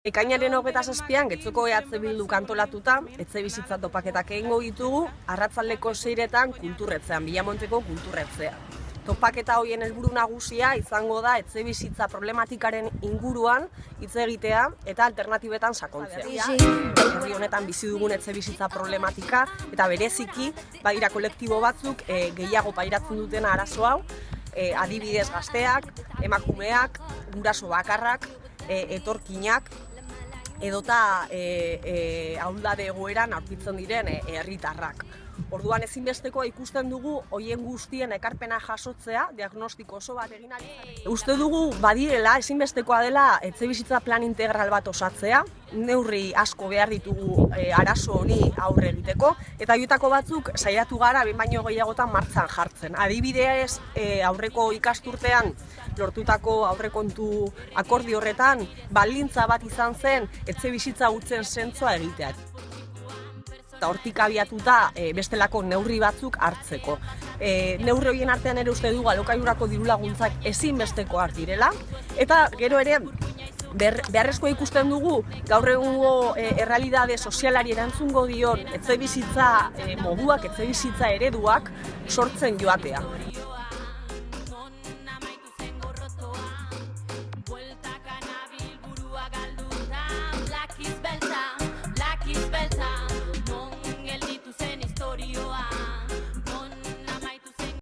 Ekainaren 27an Getxoko EH Bilduk antolatuta, etxebizitza topaketak egingo ditugu, arratsaldeko 6etan kulturretzean, Bilamonteko kulturretzea. Topaketa horien helburu nagusia izango da etxebizitza problematikaren inguruan hitz egitea eta alternatibetan sakontzea. Herri honetan bizi dugun etxebizitza problematika eta bereziki badira kolektibo batzuk gehiago pairatzen duten arazo hau, adibidez gazteak, emakumeak, guraso bakarrak, etorkinak, edota ahuldade egoeran aurkitzen diren herritarrak. Orduan ezinbestekoa ikusten dugu hoien guztien ekarpena jasotzea, diagnostiko oso bat egin ahal izateko. Uste dugu badirela ezinbestekoa dela etxebizitza plan integral bat osatzea, neurri asko behar ditugu arazo honi aurre egiteko, eta horietako batzuk saiatu gara behin baino gehiagotan martxan jartzen. Adibidez, aurreko ikasturtean lortutako aurrekontu akordio horretan baldintza bat izan zen etxebizitza hutzen zentroa egitea. Eta hortik abiatuta bestelako neurri batzuk hartzeko. Neurri horien artean ere uste dugu alokairurako dirulaguntzak ezinbestekoak direla, eta gero ere beharrezkoa ikusten dugu gaur egungo errealitate sozialari erantzungo dion etxebizitza moduak, etxebizitza ereduak sortzen joatea.